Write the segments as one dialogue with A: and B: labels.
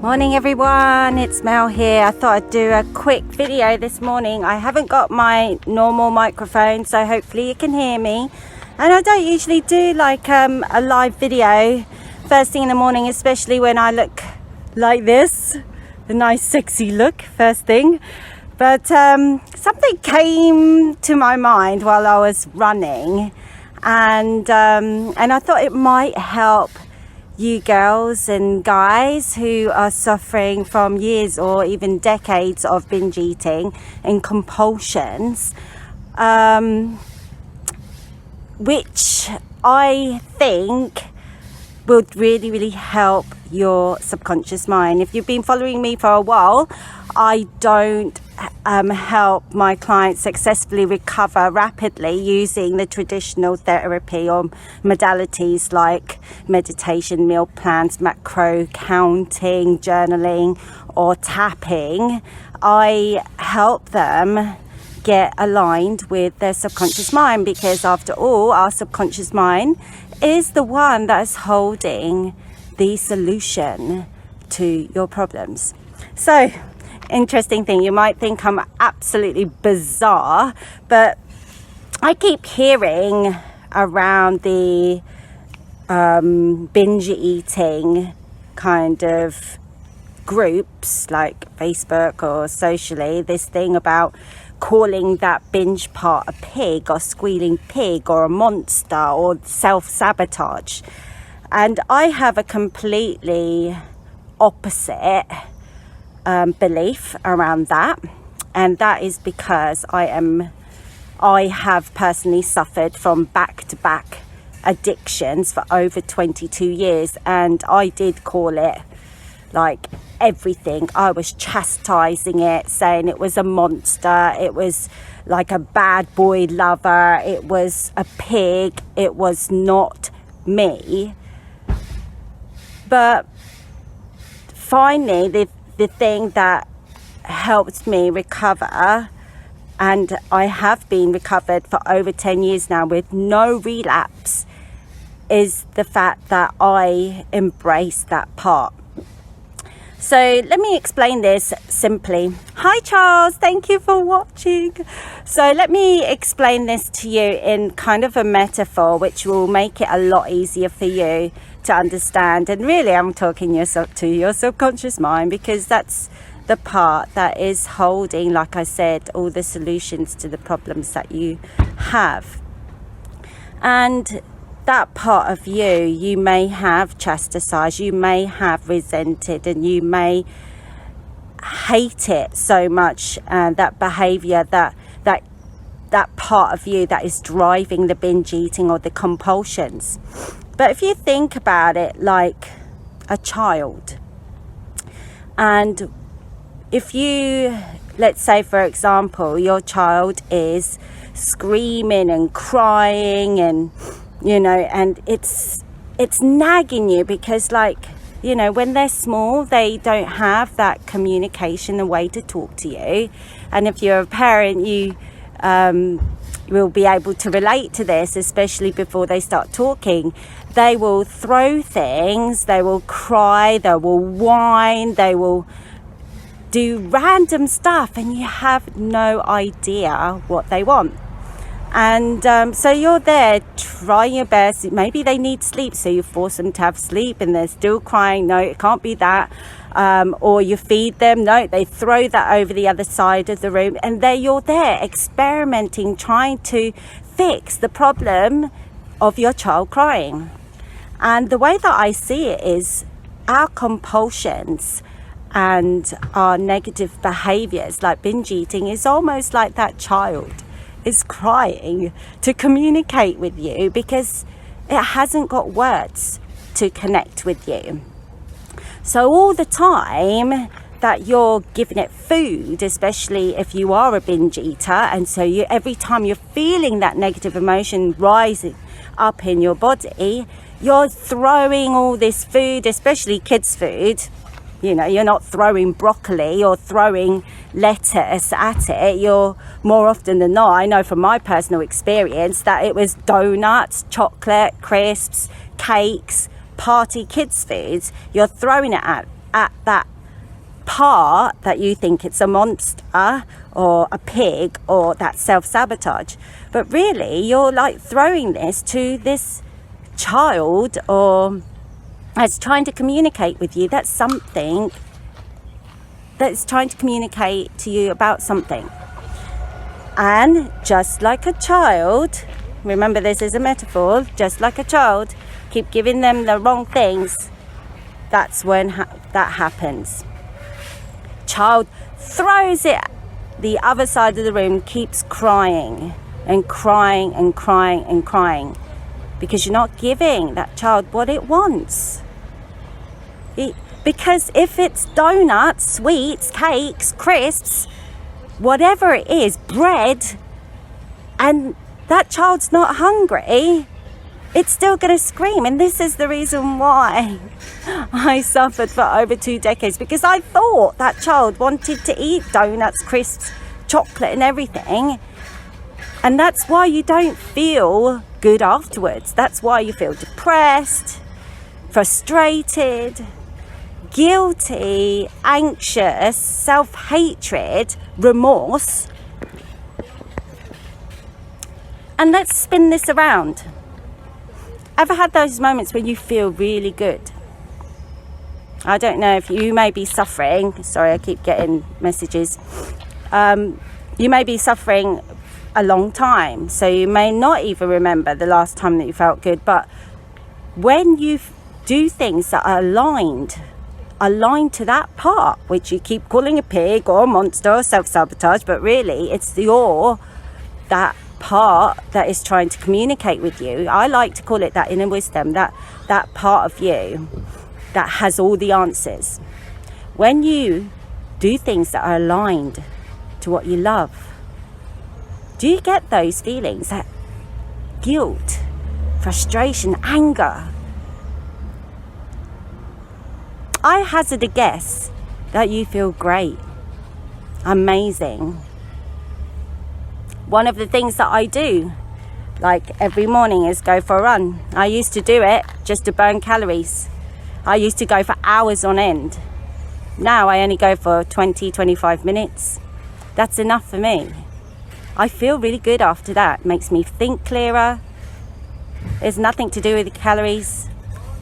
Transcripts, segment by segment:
A: Morning everyone, it's Mel here. I thought I'd do a quick video this morning. I haven't got my normal microphone, so hopefully you can hear me. And I don't usually do like a live video first thing in the morning, especially when I look like this, a nice sexy look first thing. But something came to my mind while I was running, and I thought it might help you girls and guys who are suffering from years or even decades of binge eating and compulsions, which I think would really help your subconscious mind. If you've been following me for a while, I don't help my clients successfully recover rapidly using the traditional therapy or modalities like meditation, meal plans, macro counting, journaling or tapping. I help them get aligned with their subconscious mind, because after all, our subconscious mind is the one that is holding the solution to your problems. So, interesting thing, you might think I'm absolutely bizarre, but I keep hearing around the binge eating kind of groups like Facebook or socially, this thing about calling that binge part a pig or squealing pig or a monster or self-sabotage. And I have a completely opposite belief around that, and that is because I have personally suffered from back-to-back addictions for over 22 years, and I did call it like everything. I was chastising it, saying it was a monster, it was like a bad boy lover, it was a pig, it was not me. But finally, the thing that helped me recover, and I have been recovered for over 10 years now with no relapse, is the fact that I embrace that part. So let me explain this simply. Hi Charles, thank you for watching. So let me explain this to you in kind of a metaphor which will make it a lot easier for you to understand. And really I'm talking to your subconscious mind, because that's the part that is holding, like I said, all the solutions to the problems that you have. And that part of you may have chastised, you may have resented, and you may hate it so much, that behavior, that part of you that is driving the binge eating or the compulsions. But if you think about it like a child, and if you, let's say for example, your child is screaming and crying and and it's nagging you, because when they're small, they don't have that communication, a way to talk to you. And if you're a parent, you will be able to relate to this, especially before they start talking. They will throw things, they will cry, they will whine, they will do random stuff, and you have no idea what they want. And so you're there trying your best. Maybe they need sleep, so you force them to have sleep, and they're still crying. No, it can't be that. Or you feed them. No, they throw that over the other side of the room, and you're there experimenting, trying to fix the problem of your child crying. And the way that I see it is our compulsions and our negative behaviors like binge eating is almost like that child is crying to communicate with you, because it hasn't got words to connect with you. So all the time that you're giving it food, especially if you are a binge eater, and so every time you're feeling that negative emotion rising up in your body, you're throwing all this food, especially kids' food. You're not throwing broccoli or throwing lettuce at it. You're more often than not, I know from my personal experience, that it was donuts, chocolate, crisps, cakes, party kids' foods. You're throwing it at at that part that you think it's a monster or a pig or that self-sabotage, but really you're like throwing this to this child or that's trying to communicate with you. That's something that's trying to communicate to you about something. And just like a child, remember this is a metaphor, just like a child, keep giving them the wrong things, that's when that happens. Child throws it the other side of the room, keeps crying and crying and crying and crying because you're not giving that child what it wants. Because if it's donuts, sweets, cakes, crisps, whatever it is, bread, and that child's not hungry, it's still going to scream. And this is the reason why I suffered for over 2 decades, because I thought that child wanted to eat donuts, crisps, chocolate and everything. And that's why you don't feel good afterwards. That's why you feel depressed, frustrated, guilty, anxious, self-hatred, remorse. And let's spin this around. Ever had those moments when you feel really good? I don't know if you may be suffering. Sorry, I keep getting messages. You may be suffering a long time, so you may not even remember the last time that you felt good. But when you do things that are aligned to that part, which you keep calling a pig or a monster or self-sabotage, but really it's that part that is trying to communicate with you. I like to call it that inner wisdom, that part of you that has all the answers. When you do things that are aligned to what you love, do you get those feelings, that guilt, frustration, anger? I hazard a guess that you feel great, amazing. One of the things that I do, like every morning, is go for a run. I used to do it just to burn calories. I used to go for hours on end. Now I only go for 20-25 minutes. That's enough for me. I feel really good after that. It makes me think clearer. There's nothing to do with the calories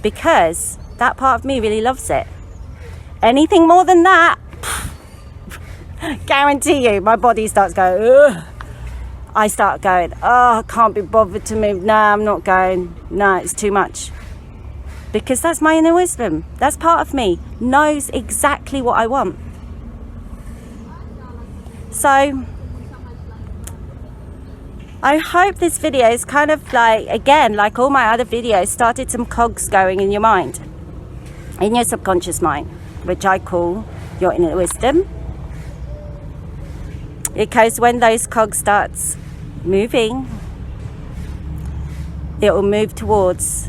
A: because that part of me really loves it. Anything more than that, guarantee you, my body starts going, ugh. I start going, oh, I can't be bothered to move. No, I'm not going. No, it's too much. Because that's my inner wisdom. That's part of me. Knows exactly what I want. So, I hope this video is kind of like, again, like all my other videos, started some cogs going in your mind. In your subconscious mind, which I call your inner wisdom. Because when those cogs starts moving, it will move towards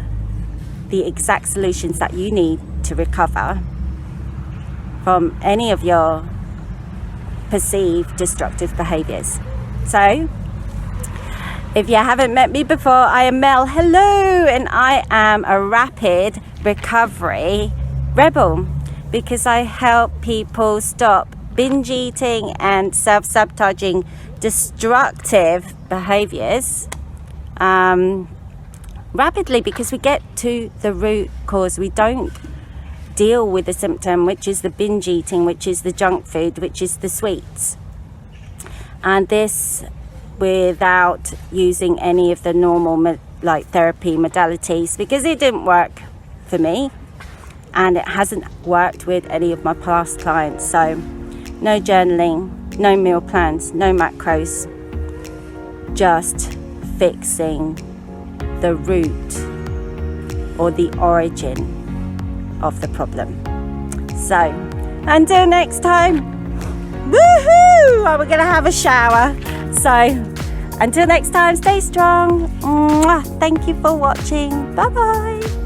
A: the exact solutions that you need to recover from any of your perceived destructive behaviors. So, if you haven't met me before, I am Mel. Hello, and I am a rapid recovery rebel because I help people stop binge eating and self-sabotaging destructive behaviors rapidly, because we get to the root cause. We don't deal with the symptom, which is the binge eating, which is the junk food, which is the sweets, and this without using any of the normal like therapy modalities, because it didn't work for me and it hasn't worked with any of my past clients. So no journaling, no meal plans, no macros, just fixing the root or the origin of the problem. So until next time, woohoo! We're gonna have a shower. So until next time, stay strong. Mwah. Thank you for watching. Bye bye.